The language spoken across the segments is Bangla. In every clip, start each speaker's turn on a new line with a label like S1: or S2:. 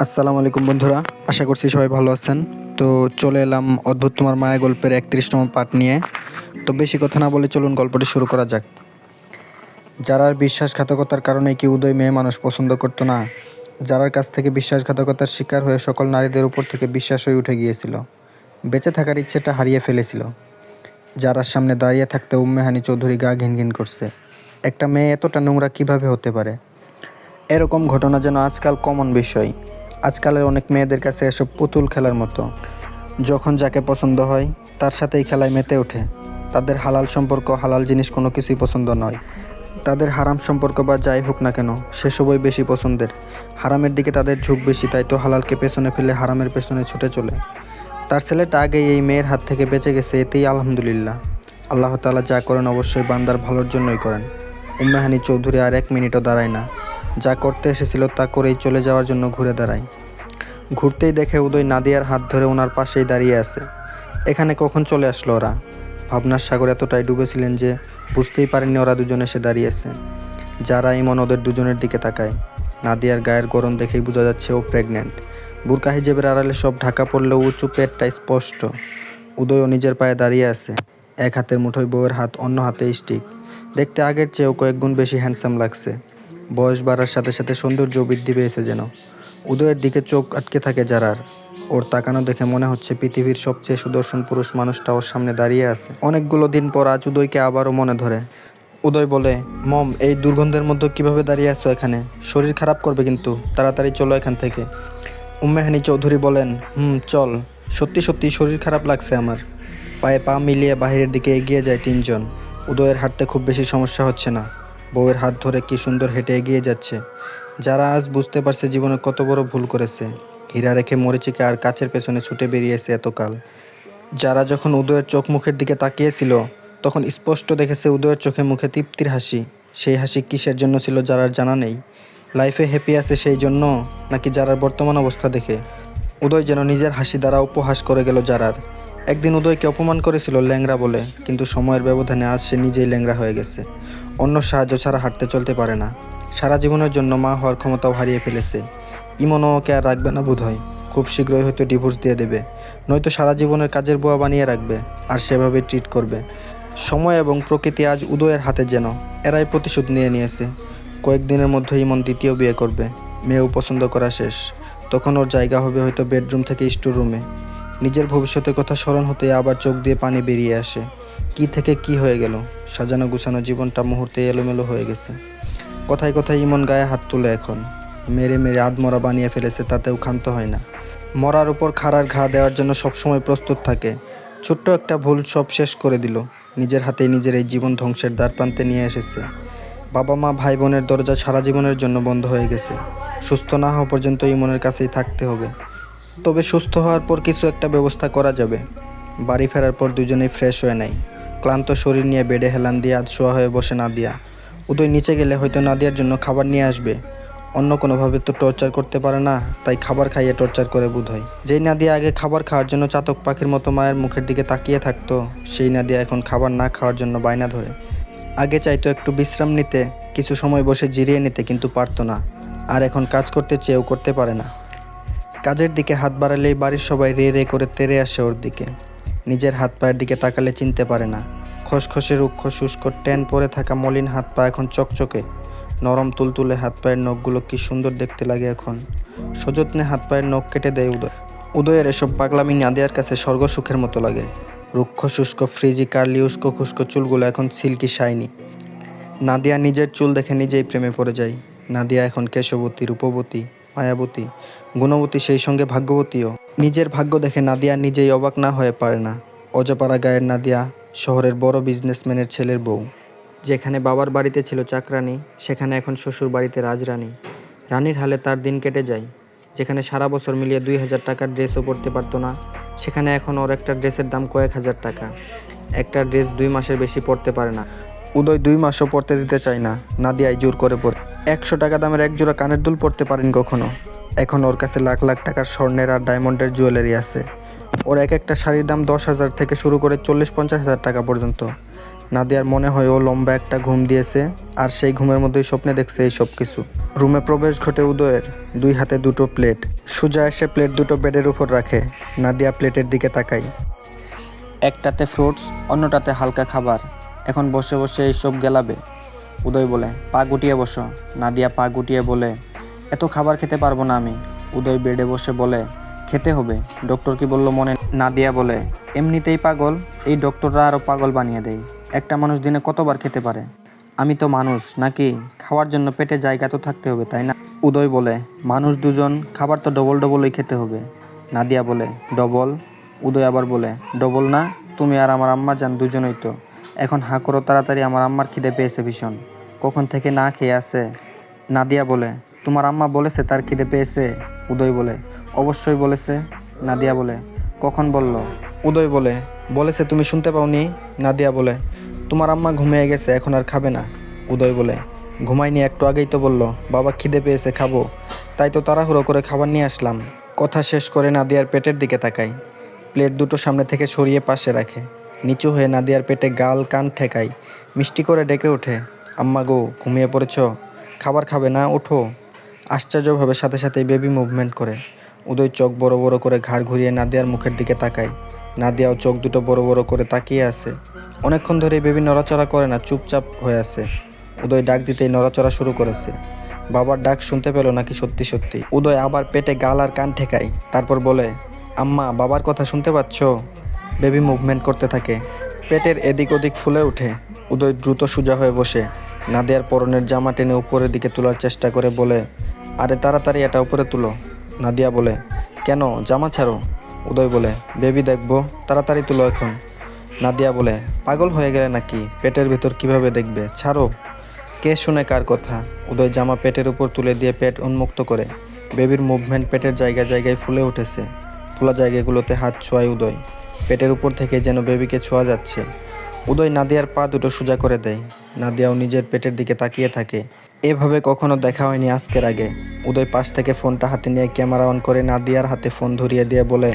S1: আসসালামু আলাইকুম বন্ধুরা, আশা করছি সবাই ভালো আছেন। তো চলে এলাম অদ্ভুত তোমার মায়া গল্পের 31তম পার্ট নিয়ে। তো বেশি কথা না বলে চলুন গল্পটি শুরু করা যাক। যারার বিশ্বাসঘাতকতার কারণে কি উদয় মেয়ে মানুষ পছন্দ করতো না? যারার কাছ থেকে বিশ্বাসঘাতকতার শিকার হয়ে সকল নারীদের উপর থেকে বিশ্বাস হয়ে উঠে গিয়েছিল, বেঁচে থাকার ইচ্ছেটা হারিয়ে ফেলেছিল। যারার সামনে দাঁড়িয়ে থাকতে উম্মেহানি চৌধুরী গা ঘিনঘিন করছে। একটা মেয়ে এতটা নোংরা কিভাবে হতে পারে? এরকম ঘটনা যেন আজকাল কমন বিষয়। আজকালের অনেক মেয়েদের কাছে এসব পুতুল খেলার মতো। যখন যাকে পছন্দ হয় তার সাথেই খেলায় মেতে ওঠে। তাদের হালাল সম্পর্ক, হালাল জিনিস কোনো কিছুই পছন্দ নয়। তাদের হারাম সম্পর্ক বা যাই হোক না কেন, সেসবই বেশি পছন্দের। হারামের দিকে তাদের ঝোঁক বেশি, তাই তো হালালকে পেছনে ফেলে হারামের পেছনে ছুটে চলে। তার ছেলেটা আগেই এই মেয়ের হাত থেকে বেঁচে গেছে, এতেই আলহামদুলিল্লাহ। আল্লাহ তাআলা যা করেন অবশ্যই বান্দার ভালোর জন্যই করেন। উম্মেহানি চৌধুরী আর 1 মিনিটও দাঁড়ায় না। যা করতে এসেছিল তা করেই চলে যাওয়ার জন্য ঘুরে দাঁড়ায়। ঘুরতেই দেখে উদয় নাদিয়ার হাত ধরে ওনার পাশেই দাঁড়িয়ে আছে। এখানে কখন চলে আসলো ওরা? ভাবনার সাগর এতটাই ডুবেছিলেন যে বুঝতেই পারেননি ওরা দুজন এসে দাঁড়িয়েছে। যারা ইমন ওদের দুজনের দিকে তাকায়। নাদিয়ার গায়ের গরম দেখেই বোঝা যাচ্ছে ও প্রেগনেন্ট। বুরকা হিজেবের আড়ালে সব ঢাকা পড়লেও উঁচু পেটটা স্পষ্ট। উদয়ও নিজের পায়ে দাঁড়িয়ে আছে, এক হাতের মুঠোয় বউয়ের হাত, অন্য হাতে স্টিক। দেখতে আগের চেয়েও কয়েক গুণ বেশি হ্যান্ডসাম লাগছে। বয়স বাড়ার সাথে সাথে সৌন্দর্য বৃদ্ধি পেয়েছে যেন। উদয়ের দিকে চোখ আটকে থাকে যারার। ওর তাকানো দেখে মনে হচ্ছে পৃথিবীর সবচেয়ে সুদর্শন পুরুষ মানুষটা ওর সামনে দাঁড়িয়ে আছে। অনেকগুলো দিন পর আজ উদয়কে আবারও মনে ধরে। উদয় বলে, মম, এই দুর্গন্ধের মধ্যে কিভাবে দাঁড়িয়ে আছো এখানে? শরীর খারাপ করবে কিন্তু, তাড়াতাড়ি চলো এখান থেকে। উম্মেহানি চৌধুরী বলেন, চল। সত্যি সত্যি শরীর খারাপ লাগছে আমার। পায়ে পা মিলিয়ে বাহিরের দিকে এগিয়ে যায় তিনজন। উদয়ের হাঁটতে খুব বেশি সমস্যা হচ্ছে না। বউয়ের হাত ধরে কি সুন্দর হেঁটে এগিয়ে যাচ্ছে। যারা আজ বুঝতে পারছে জীবনে কত বড় ভুল করেছে। হীরা রেখে মরিচিকা আর কাচের পেছনে ছুটে বেরিয়েছে এতকাল। যারা যখন উদয়ের চোখ মুখের দিকে তাকিয়েছিল, তখন স্পষ্ট দেখেছে উদয়ের চোখে মুখে তৃপ্তির হাসি। সেই হাসি কিসের জন্য ছিল যারার জানা নেই। লাইফে হ্যাপি আছে সেই জন্য, নাকি যারার বর্তমান অবস্থা দেখে? উদয় যেন নিজের হাসি দ্বারা উপহাস করে গেল যারার। একদিন উদয়কে অপমান করেছিল ল্যাংড়া বলে, কিন্তু সময়ের ব্যবধানে আজ সে নিজেই ল্যাংড়া হয়ে গেছে। অন্য সাহায্য ছাড়া হাঁটতে চলতে পারে না। সারা জীবনের জন্য মা হওয়ার ক্ষমতাও হারিয়ে ফেলেছে। ইমনও ওকে আর রাখবে না বোধহয়। খুব শীঘ্রই হয়তো ডিভোর্স দিয়ে দেবে, নয়তো সারা জীবনের কাজের বুয়া বানিয়ে রাখবে আর সেভাবে ট্রিট করবে। সময় এবং প্রকৃতি আজ উদয়ের হাতে যেন। এরাই প্রতিশোধ নিয়ে নিয়েছে। কয়েকদিনের মধ্যে ইমন দ্বিতীয় বিয়ে করবে। মেয়েও পছন্দ করা শেষ। তখন ওর জায়গা হবে হয়তো বেডরুম থেকে স্টোর রুমে। নিজের ভবিষ্যতের কথা স্মরণ হতে আবার চোখ দিয়ে পানি বেরিয়ে আসে। কি থেকে কি হয়ে গেল? সাজানো গুছানো জীবনটা মুহূর্তে এলোমেলো হয়ে গেছে। কথায় কথায় ইমন গায়ে হাত তুলে এখন। মেরে মেরে আধমরা বানিয়ে ফেলেছে, তাতেও ক্ষান্ত হয় না। মরার উপর খাড়ার ঘা দেওয়ার জন্য সবসময় প্রস্তুত থাকে। ছোট্ট একটা ভুল সব শেষ করে দিল। নিজের হাতেই নিজের এই জীবন ধ্বংসের দ্বারপ্রান্তে নিয়ে এসেছে। বাবা মা ভাই বোনের দরজা সারা জীবনের জন্য বন্ধ হয়ে গেছে। সুস্থ না হওয়া পর্যন্ত ইমনের কাছেই থাকতে হবে। তবে সুস্থ হওয়ার পর কিছু একটা ব্যবস্থা করা যাবে। বাড়ি ফেরার পর দুজনেই ফ্রেশ হয়ে নেয়। ক্লান্ত শরীর নিয়ে বেডে হেলান দিয়ে আধ শোয়া হয়ে বসে নাদিয়া। উদয় নিচে গেলে হয়তো নাদিয়ার জন্য খাবার নিয়ে আসবে। অন্য কোনোভাবে তো টর্চার করতে পারে না, তাই খাবার খাইয়ে টর্চার করে বোধহয়। যেই নাদিয়া আগে খাবার খাওয়ার জন্য চাতক পাখির মতো মায়ের মুখের দিকে তাকিয়ে থাকতো, সেই নাদিয়া এখন খাবার না খাওয়ার জন্য বায়না ধরে। আগে চাইতো একটু বিশ্রাম নিতে, কিছু সময় বসে জিরিয়ে নিতে, কিন্তু পারতো না। আর এখন কাজ করতে চেয়েও করতে পারে না। কাজের দিকে হাত বাড়ালেই বাড়ির সবাই রে রে করে তেড়ে আসে ওর দিকে। নিজের হাত পায়ের দিকে তাকালে চিনতে পারে না। খসখসে রুক্ষ শুষ্ক ট্যান পরে থাকা মলিন হাত পা এখন চকচকে। নরম তুলতুলে হাত পায়ের নখগুলো কি সুন্দর দেখতে লাগে এখন। সযত্নে হাত পায়ের নখ কেটে দেয় উদয়। উদয়ের এসব পাগলামি নাদিয়ার কাছে স্বর্গ সুখের মতো লাগে। রুক্ষ শুষ্ক ফ্রিজি কার্লি উস্কো খুস্কো চুলগুলো এখন সিল্কি শাইনি। নাদিয়া নিজের চুল দেখে নিজেই প্রেমে পড়ে যায়। নাদিয়া এখন কেশবতী, রূপবতী, মায়াবতী, গুণবতী, সেই সঙ্গে ভাগ্যবতীও। নিজের ভাগ্য দেখে নাদিয়া নিজেই অবাক না হয়ে পারে না। অজপাড়া গায়ের নাদিয়া শহরের বড় বিজনেসম্যানের ছেলের বউ। যেখানে বাবার বাড়িতে ছিল চাকরানি, সেখানে এখন শ্বশুর বাড়িতে রাজরানী। রানীর হালে তার দিন কেটে যায়। যেখানে সারা বছর মিলিয়ে 2000 টাকার ড্রেসও পরতে পারতো না, সেখানে এখন ওর একটা ড্রেসের দাম কয়েক হাজার টাকা। একটা ড্রেস 2 মাসের বেশি পরতে পারে না। উদয় 2 মাসও পরতে দিতে চায় না, নাদিয়াই জোর করে পরে। 100 টাকা দামের এক জোড়া কানের দুল পরতে পারেন কখনো? এখন ওর কাছে লাখ লাখ টাকার স্বর্ণের আর ডায়মন্ডের জুয়েলারি আছে। ওর এক একটা শাড়ির দাম 10,000 থেকে শুরু করে 40-50 হাজার টাকা পর্যন্ত। নাদিয়ার মনে হয় ও লম্বা একটা ঘুম দিয়েছে, আর সেই ঘুমের মধ্যেই স্বপ্নে দেখছে এই সব কিছু। রুমে প্রবেশ ঘটে উদয়ের। 2 হাতে 2টো প্লেট। সোজা এসে প্লেট 2টো বেডের উপর রাখে। নাদিয়া প্লেটের দিকে তাকায়। একটাতে ফ্রুটস, অন্যটাতে হালকা খাবার। এখন বসে বসে এইসব গেলাবে। উদয় বলে, পা গুটিয়ে বসো। নাদিয়া পা গুটিয়ে বলে, এত খাবার খেতে পারবো না আমি। উদয় বেডে বসে বলে, খেতে হবে, ডক্টর কি বললো মনে? নাদিয়া বলে, এমনিতেই পাগল, এই ডক্টররা আরও পাগল বানিয়ে দেয়। একটা মানুষ দিনে কতবার খেতে পারে? আমি তো মানুষ নাকি? খাওয়ার জন্য পেটে জায়গা তো থাকতে হবে, তাই না? উদয় বলে, মানুষ দুজন, খাবার তো ডবল ডবলই খেতে হবে। নাদিয়া বলে, ডবল? উদয় আবার বলে, ডবল না, তুমি আর আমার আম্মা যান দুজনই তো। এখন হাঁ করো তাড়াতাড়ি, আমার আম্মার খিদে পেয়েছে ভীষণ। কখন থেকে না খেয়ে আছে। নাদিয়া বলে, তোমার আম্মা বলেছে তার খিদে পেয়েছে? উদয় বলে, অবশ্যই বলেছে। নাদিয়া বলে, কখন বলল? উদয় বলে, বলেছে, তুমি শুনতে পাওনি? নাদিয়া বলে, তোমার আম্মা ঘুমিয়ে গেছে, এখন আর খাবে না। উদয় বলে, ঘুমাইনি, একটু আগেই তো বললো বাবা খিদে পেয়েছে, খাবো, তাই তো তাড়াহুড়ো করে খাবার নিয়ে আসলাম। কথা শেষ করে নাদিয়ার পেটের দিকে তাকাই। প্লেট 2টো সামনে থেকে সরিয়ে পাশে রাখে। নিচু হয়ে নাদিয়ার পেটে গাল কান ঠেকাই। মিষ্টি করে ডেকে ওঠে, আম্মা গো, ঘুমিয়ে পড়েছ? খাবার খাবে না? ওঠো। আশ্চর্যভাবে সাথে সাথেই বেবি মুভমেন্ট করে। উদয় চোখ বড় বড় করে ঘাড় ঘুরিয়ে নাদিয়ার মুখের দিকে তাকায়। নাদিয়াও চোখ দুটো বড় বড় করে তাকিয়ে আছে। অনেকক্ষণ ধরে বেবি নড়াচড়া করে না, চুপচাপ হয়ে আছে। উদয় ডাক দিতেই নড়াচড়া শুরু করেছে। বাবার ডাক শুনতে পেল নাকি সত্যি সত্যি? উদয় আবার পেটে গাল আর কান ঠেকায়, তারপর বলে, আম্মা, বাবার কথা শুনতে পাচ্ছ? বেবি মুভমেন্ট করতে থাকে। পেটের এদিক ওদিক ফুলে ওঠে। উদয় দ্রুত সোজা হয়ে বসে নাদিয়ার পরনের জামা টেনে উপরের দিকে তোলার চেষ্টা করে বলে, আরে তাড়াতাড়ি এটা উপরে তুলো। নাদিয়া বলে, কেন, জামা ছাড়ো। উদয় বলে, বেবি দেখবো, তাড়াতাড়ি তুলো এখন। নাদিয়া বলে, পাগল হয়ে গেলে নাকি? পেটের ভিতর কিভাবে দেখবে, ছাড়ো। কে শুনে কার কথা? উদয় জামা পেটের উপর তুলে দিয়ে পেট উন্মুক্ত করে। বেবির মুভমেন্ট পেটের জায়গায় জায়গায় ফুলে উঠেছে। ফুলা জায়গাগুলোতে হাত ছোঁয়ায় উদয়। পেটের উপর থেকে যেন বেবিকে ছোঁয়া যাচ্ছে। উদয় নাদিয়ার পা দুটো সোজা করে দেয়। নাদিয়াও নিজের পেটের দিকে তাকিয়ে থাকে। এভাবে কখনো দেখা হয়নি আজকের আগে। উদয় পাশ থেকে ফোনটা হাতে নিয়ে ক্যামেরা অন করে নাদিয়ার হাতে ফোন ধরিয়ে দিয়ে বলে,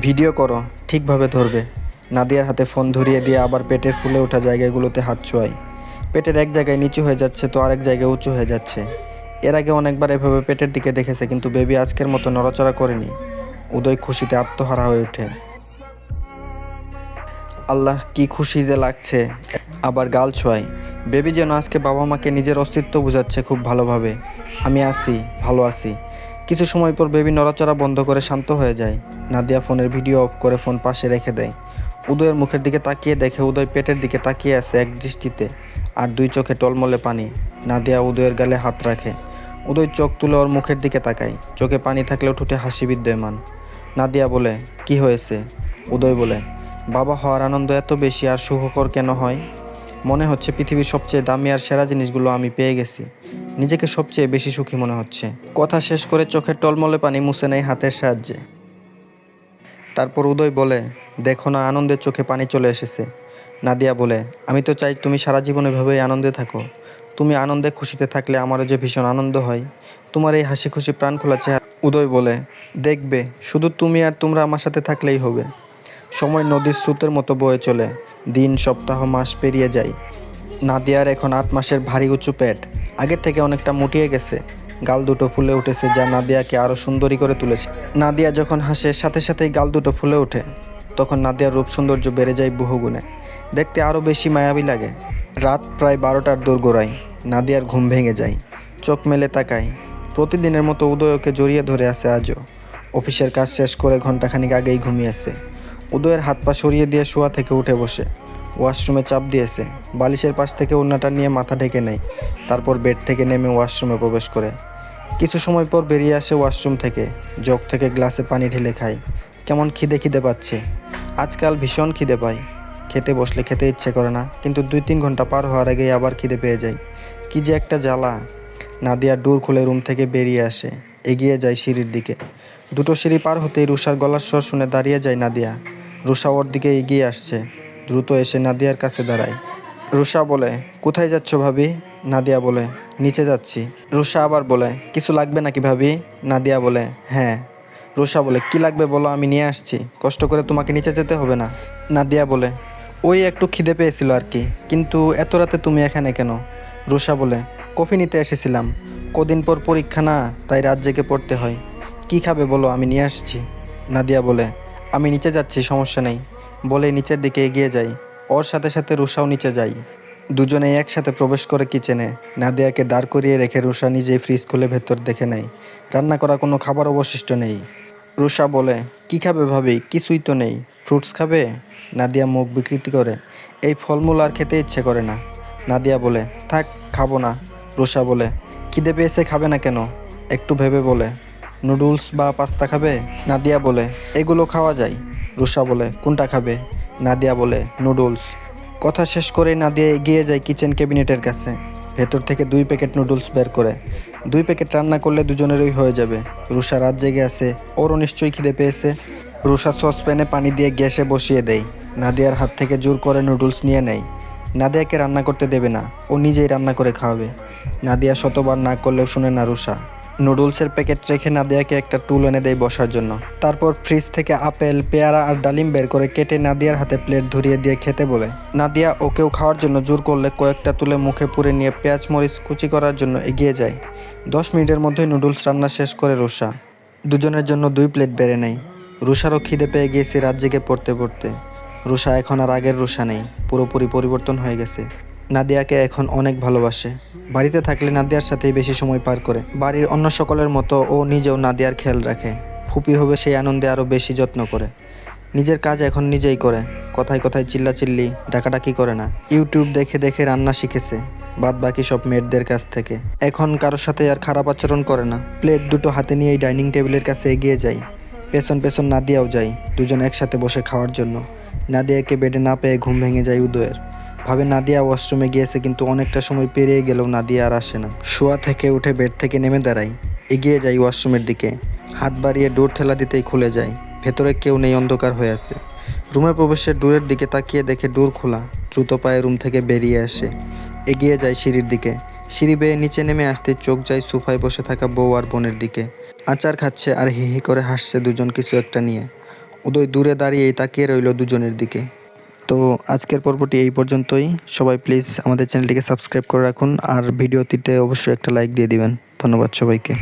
S1: ভিডিও করো, ঠিকভাবে ধরবে। নাদিয়ার হাতে ফোন ধরিয়ে দিয়ে আবার পেটের ফুলে ওঠা জায়গাগুলোতে হাত ছোঁয়ায়। পেটের এক জায়গায় নিচু হয়ে যাচ্ছে তো আরেক জায়গায় উঁচু হয়ে যাচ্ছে। এর আগে অনেকবার এভাবে পেটের দিকে দেখেছে, কিন্তু বেবি আজকের মতো নড়াচড়া করেনি। উদয় খুশিতে আত্মহারা হয়ে ওঠে। আল্লাহ, কি খুশি যে লাগছে। আবার গাল ছোঁয়ায়। বেবি যেন আজকে বাবা মাকে নিজের অস্তিত্ব বোঝাচ্ছে খুব ভালোভাবে। আমি আছি, ভালো আছি। কিছু সময় পর বেবি নড়াচড়া বন্ধ করে শান্ত হয়ে যায়। নাদিয়া ফোনের ভিডিও অফ করে ফোন পাশে রেখে দেয়। উদয়ের মুখের দিকে তাকিয়ে দেখে উদয় পেটের দিকে তাকিয়ে আছে এক দৃষ্টিতে, আর 2 চোখে টলমলে পানি। নাদিয়া উদয়ের গালে হাত রাখে। উদয় চোখ তুলে ওর মুখের দিকে তাকায়। চোখে পানি থাকলেও ঠোঁটে হাসি বিদ্যমান। নাদিয়া বলে, কি হয়েছে? উদয় বলে, বাবা হওয়ার আনন্দ এত বেশি আর সুখকর কেন হয়? মনে হচ্ছে পৃথিবীর সবচেয়ে দামি আর সেরা জিনিসগুলো আমি পেয়ে গেছি। নিজেকে সবচেয়ে বেশি সুখী মনে হচ্ছে। কথা শেষ করে চোখের টলমলে পানি মুছে নেয় হাতের সাহায্যে। তারপর উদয় বলে, দেখো না, আনন্দের চোখে পানি চলে এসেছে। নাদিয়া বলে, আমি তো চাই তুমি সারা জীবন এভাবেই আনন্দে থাকো। তুমি আনন্দে খুশিতে থাকলে আমারও যে ভীষণ আনন্দ হয়। তোমার এই হাসি খুশি প্রাণ খোলা চেহারা। উদয় বলে, দেখবে, শুধু তুমি আর তোমরা আমার সাথে থাকলেই হবে। সময় নদীর স্রোতের মতো বয়ে চলে। দিন, সপ্তাহ, মাস পেরিয়ে যায়। নাদিয়ার এখন 8 মাসের ভারী উঁচু পেট। আগের থেকে অনেকটা মুটিয়ে গেছে। গাল দুটো ফুলে উঠেছে, যা নাদিয়াকে আরও সুন্দরী করে তুলেছে। নাদিয়া যখন হাসে সাথে সাথেই গাল দুটো ফুলে ওঠে। তখন নাদিয়ার রূপ সৌন্দর্য বেড়ে যায় বহুগুণে। দেখতে আরও বেশি মায়াবী লাগে। রাত প্রায় 12টার দোরগোড়ায়। নাদিয়ার ঘুম ভেঙে যায়। চোখ মেলে তাকায়। প্রতিদিনের মতো উদয় ওকে জড়িয়ে ধরে আছে আজও। অফিসের কাজ শেষ করে ঘন্টাখানিক আগেই ঘুমিয়েছে। উদয়ের হাত পা সরিয়ে দিয়ে শোয়া থেকে উঠে বসে। ওয়াশরুমে চাপ দিয়েছে। বালিশের পাশ থেকে ওড়নাটা নিয়ে মাথা ঢেকে নেয়। তারপর বেড থেকে নেমে ওয়াশরুমে প্রবেশ করে। কিছু সময় পর বেরিয়ে আসে ওয়াশরুম থেকে। জগ থেকে গ্লাসে পানি ঢেলে খায়। কেমন খিদে খিদে পাচ্ছে। আজকাল ভীষণ খিদে পায়। খেতে বসলে খেতে ইচ্ছে করে না, কিন্তু 2-3 ঘন্টা পার হওয়ার আগেই আবার খিদে পেয়ে যায়। কি যে একটা জ্বালা। নাদিয়া ডোর খুলে রুম থেকে বেরিয়ে আসে। এগিয়ে যায় সিঁড়ির দিকে। 2টো সিঁড়ি পার হতেই রুষার গলার স্বর শুনে দাঁড়িয়ে যায় নাদিয়া। রুষা ওর দিকে এগিয়ে আসছে। দ্রুত এসে নাদিয়ার কাছে দাঁড়ায়। রুষা বলে, কোথায় যাচ্ছ ভাবি? নাদিয়া বলে, নিচে যাচ্ছি। রুষা আবার বলে, কিছু লাগবে নাকি ভাবি? নাদিয়া বলে, হ্যাঁ। রুষা বলে, কি লাগবে বলো, আমি নিয়ে আসছি। কষ্ট করে তোমাকে নিচে যেতে হবে না। নাদিয়া বলে, ওই একটু খিদে পেয়েছিল আর কি, কিন্তু এত রাতে তুমি এখানে কেন? রুষা বলে, কফি নিতে এসেছিলাম। কদিন পর পরীক্ষা না, তাই রাত জেগে পড়তে হয়। কি খাবে বলো, আমি নিয়ে আসছি। নাদিয়া বলে, আমি নিচে যাচ্ছি, সমস্যা নেই। বলে নিচের দিকে এগিয়ে যাই। ওর সাথে সাথে রুষাও নিচে যাই। দুজনেই একসাথে প্রবেশ করে কিচেনে। নাদিয়াকে দাঁড় করিয়ে রেখে রুষা নিজেই ফ্রিজ খুলে ভেতর দেখে নেয়। রান্না করা কোনো খাবার অবশিষ্ট নেই। রুষা বলে, কি খাবে ভাবি? কিছুই তো নেই। ফ্রুটস খাবে? নাদিয়া মুখ বিকৃতি করে, এই ফলমূল আর খেতে ইচ্ছে করে না। নাদিয়া বলে, থাক, খাবো না। রুষা বলে, খিদে পেয়েছে, খাবে না কেন? একটু ভেবে বলে, নুডলস বা পাস্তা খাবে? নাদিয়া বলে, এগুলো খাওয়া যায়। রুষা বলে, কোনটা খাবে? নাদিয়া বলে, নুডলস। কথা শেষ করে নাদিয়া এগিয়ে যায় কিচেন ক্যাবিনেটের কাছে। ভেতর থেকে 2 প্যাকেট নুডলস বের করে। 2 প্যাকেট রান্না করলে দুজনেরই হয়ে যাবে। রুষা রাত জেগে আছে, ওরও নিশ্চয়ই খিদে পেয়েছে। রুষা সসপ্যানে পানি দিয়ে গ্যাসে বসিয়ে দেয়। নাদিয়ার হাত থেকে জোর করে নুডলস নিয়ে নেয়। নাদিয়াকে রান্না করতে দেবে না, ও নিজেই রান্না করে খাওয়াবে। নাদিয়া শতবার না করলেও শুনে না রুষা। নুডলসের প্যাকেট রেখে নাদিয়াকে একটা টুল এনে দেয় বসার জন্য। তারপর ফ্রিজ থেকে আপেল, পেয়ারা আর ডালিম বের করে কেটে নাদিয়ার হাতে প্লেট ধরিয়ে দিয়ে খেতে বলে। নাদিয়া ওকেও খাওয়ার জন্য জোর করলে কয়েকটা তুলে মুখে পুরে নিয়ে পেঁয়াজ মরিচ কুচি করার জন্য এগিয়ে যায়। 10 মিনিটের মধ্যেই নুডলস রান্না শেষ করে রুষা। দুজনের জন্য 2 প্লেট বেড়ে নেয়। রুষারও খিদে পেয়ে গিয়েছে রাত জেগে পড়তে পড়তে। রুষা এখন আর আগের রুষা নেই, পুরোপুরি পরিবর্তন হয়ে গেছে। নাদিয়াকে এখন অনেক ভালোবাসে। বাড়িতে থাকলে নাদিয়ার সাথেই বেশি সময় পার করে। বাড়ির অন্য সকলের মতো ও নিজেও নাদিয়ার খেয়াল রাখে। ফুপি হবে সেই আনন্দে আরও বেশি যত্ন করে। নিজের কাজ এখন নিজেই করে। কথায় কথায় চিল্লাচিল্লি, ডাকাডাকি করে না। ইউটিউব দেখে দেখে রান্না শিখেছে, বাদ বাকি সব মেয়েদের কাছ থেকে। এখন কারোর সাথে আর খারাপ আচরণ করে না। প্লেট দুটো হাতে নিয়েই ডাইনিং টেবিলের কাছে এগিয়ে যায়। পেছন পেছন নাদিয়াও যায়, দুজন একসাথে বসে খাওয়ার জন্য। নাদিয়াকে বেডে না পেয়ে ঘুম ভেঙে যায় উদয়ের। ভাবে নাদিয়া ওয়াশরুমে গিয়েছে, কিন্তু অনেকটা সময় পেরিয়ে গেলেও নাদিয়া আর আসে না। শোয়া থেকে উঠে বেড থেকে নেমে দাঁড়ায়, এগিয়ে যায় ওয়াশরুমের দিকে। হাত বাড়িয়ে ডোর ঠেলা দিতেই খুলে যায়। ভেতরে কেউ নেই, অন্ধকার হয়ে আছে। রুমে প্রবেশের ডোরের দিকে তাকিয়ে দেখে ডোর খোলা। দ্রুত পায়ে রুম থেকে বেরিয়ে আসে, এগিয়ে যায় সিঁড়ির দিকে। সিঁড়ি বেয়ে নিচে নেমে আসতেই চোখ যায় সোফায় বসে থাকা বউ আর বোনের দিকে। আচার খাচ্ছে আর হি হি করে হাসছে দুজন কিছু একটা নিয়ে। উদয় দূরে দাঁড়িয়েই তাকিয়ে রইল দুজনের দিকে। তো আজকের পর্বটি এই পর্যন্তই। সবাই প্লিজ আমাদের চ্যানেলটিকে সাবস্ক্রাইব করে রাখুন আর ভিডিওটিতে অবশ্যই একটা লাইক দিয়ে দিবেন। ধন্যবাদ সবাইকে।